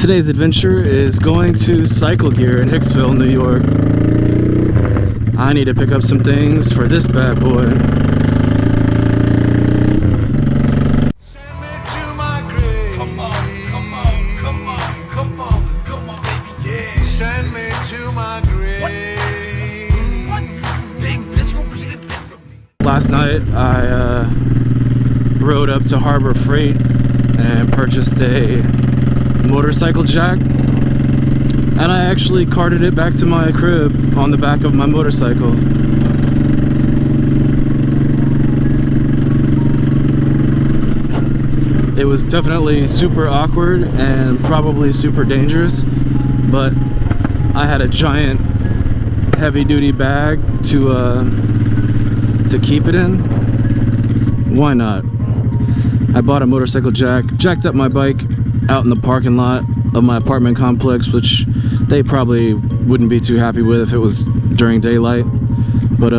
Today's adventure is going to Cycle Gear in Hicksville, New York. I need to pick up some things for this bad boy. Send me to my grave. Come on, come on, come on, come on, come on, baby, yeah. Send me to my grave. What? Big bitch gonna be the death of me. Last night I rode up to Harbor Freight and purchased a motorcycle jack, and I actually carted it back to my crib on the back of my motorcycle. It was definitely super awkward and probably super dangerous, but I had a giant heavy-duty bag to keep it in. Why not? I bought a motorcycle jack, jacked up my bike out in the parking lot of my apartment complex, which they probably wouldn't be too happy with if it was during daylight, but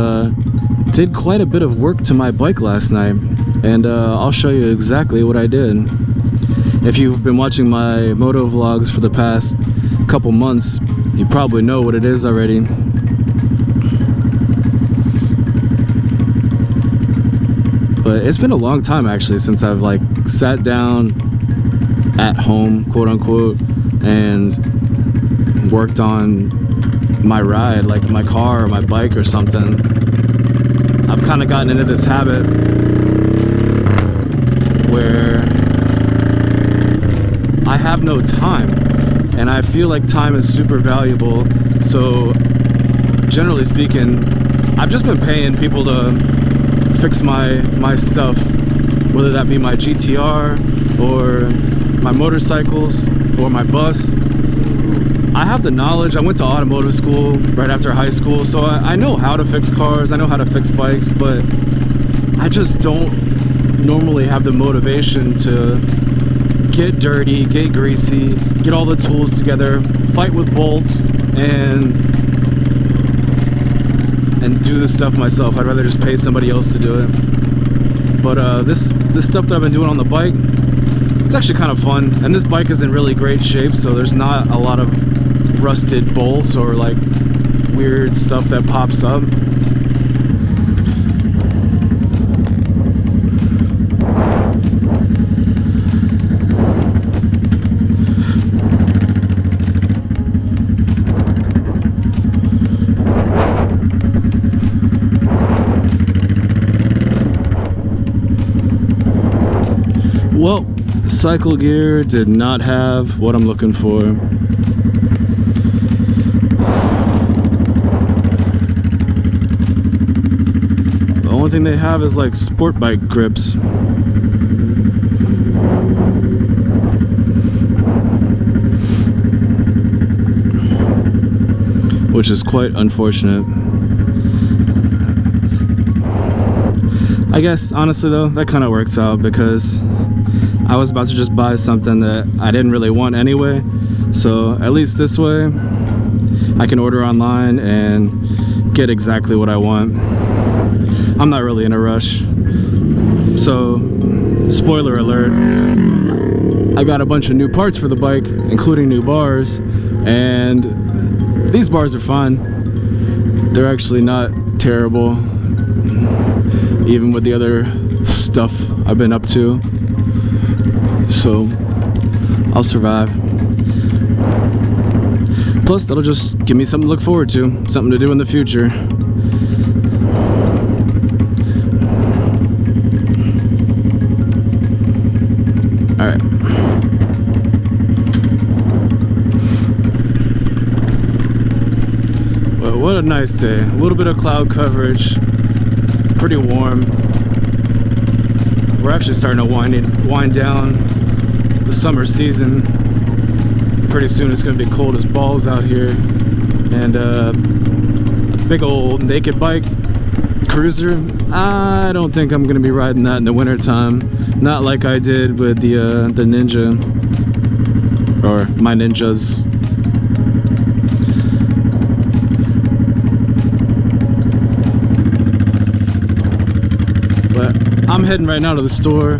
did quite a bit of work to my bike last night, and I'll show you exactly what I did. If you've been watching my moto vlogs for the past couple months, you probably know what it is already. But it's been a long time actually since I've like sat down at home, quote unquote, and worked on my ride, like my car or my bike or something. I've kind of gotten into this habit where I have no time, and I feel like time is super valuable. So generally speaking, I've just been paying people to fix my stuff, whether that be my GTR or my motorcycles or my bus. I have the knowledge. I went to automotive school right after high school, so I know how to fix cars, I know how to fix bikes, but I just don't normally have the motivation to get dirty, get greasy, get all the tools together, fight with bolts, and do the stuff myself. I'd rather just pay somebody else to do it. But this stuff that I've been doing on the bike, it's actually kind of fun, and this bike is in really great shape, so there's not a lot of rusted bolts or like weird stuff that pops up. Well, Cycle Gear did not have what I'm looking for. The only thing they have is like sport bike grips. Which is quite unfortunate. I guess honestly though, that kind of works out because I was about to just buy something that I didn't really want anyway, so at least this way I can order online and get exactly what I want. I'm not really in a rush. So, spoiler alert, I got a bunch of new parts for the bike, including new bars, and these bars are fine. They're actually not terrible, even with the other stuff I've been up to. So I'll survive. Plus that'll just give me something to look forward to, something to do in the future. Alright. Well, what a nice day. A little bit of cloud coverage, pretty warm. We're actually starting to wind down the summer season. Pretty soon it's going to be cold as balls out here, and a big old naked bike cruiser, I don't think I'm going to be riding that in the winter time. Not like I did with the Ninja, or my Ninjas. But I'm heading right now to the store.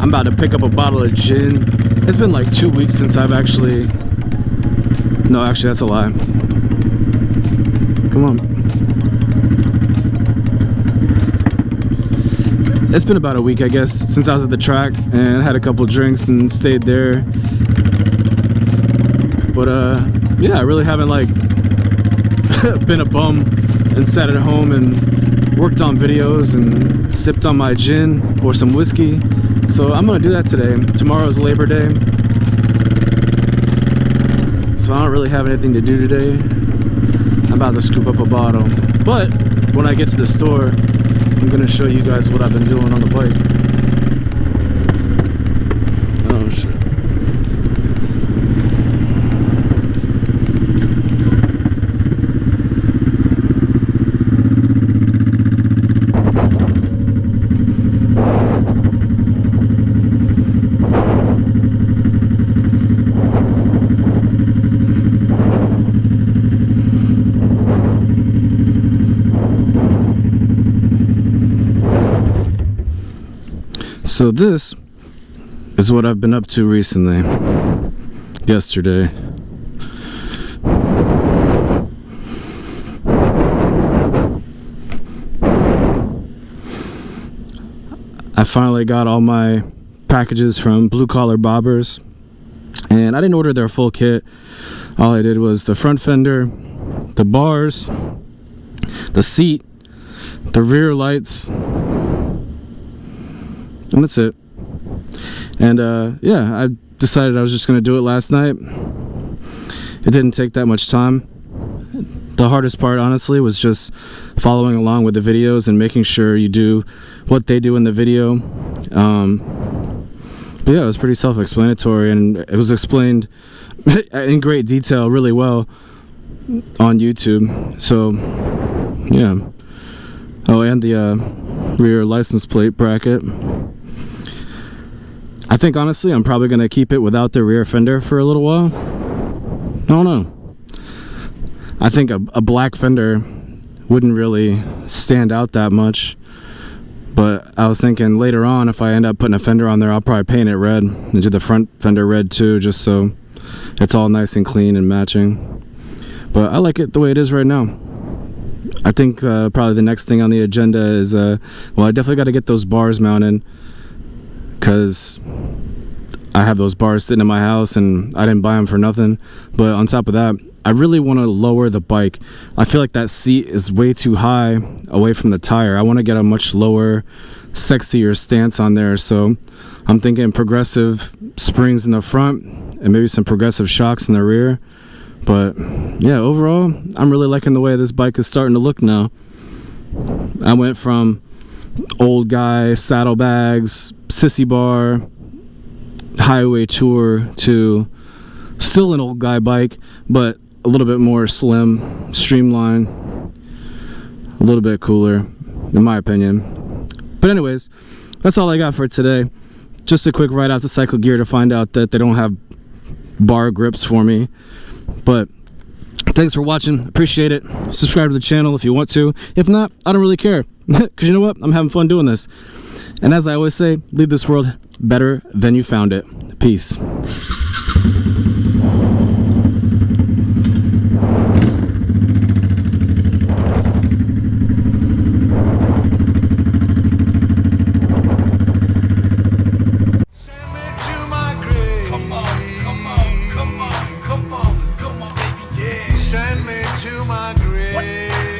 I'm about to pick up a bottle of gin. It's been like 2 weeks since I've actually No, actually, that's a lie. Come on. It's been about a week, I guess, since I was at the track and had a couple drinks and stayed there. But yeah, I really haven't like been a bum and sat at home and worked on videos and sipped on my gin or some whiskey. So I'm gonna do that today. Tomorrow's Labor Day, so I don't really have anything to do today. I'm about to scoop up a bottle, but when I get to the store, I'm gonna show you guys what I've been doing on the bike. Oh shit. So this is what I've been up to recently. Yesterday. I finally got all my packages from Blue Collar Bobbers, and I didn't order their full kit. All I did was the front fender, the bars, the seat, the rear lights, and that's it. And yeah, I decided I was just gonna do it last night. It didn't take that much time. The hardest part, honestly, was just following along with the videos and making sure you do what they do in the video. But yeah, it was pretty self-explanatory, and it was explained in great detail really well on YouTube. So yeah. Oh, and the rear license plate bracket. I think honestly I'm probably gonna keep it without the rear fender for a little while. I don't know. I think a black fender wouldn't really stand out that much, but I was thinking later on, if I end up putting a fender on there, I'll probably paint it red and do the front fender red too, just so it's all nice and clean and matching. But I like it the way it is right now. I think probably the next thing on the agenda is well, I definitely got to get those bars mounted, because I have those bars sitting in my house and I didn't buy them for nothing. But on top of that, I really want to lower the bike. I feel like that seat is way too high away from the tire. I want to get a much lower, sexier stance on there. So I'm thinking progressive springs in the front and maybe some progressive shocks in the rear. But yeah, overall, I'm really liking the way this bike is starting to look now. I went from old guy saddlebags, sissy bar, highway tour to still an old guy bike, but a little bit more slim, streamlined, a little bit cooler, in my opinion. But anyways, that's all I got for today. Just a quick ride out to Cycle Gear to find out that they don't have bar grips for me. But thanks for watching, appreciate it. Subscribe to the channel if you want to. If not, I don't really care, because you know what, I'm having fun doing this. And as I always say, leave this world better than you found it. Peace. Send me to my grave.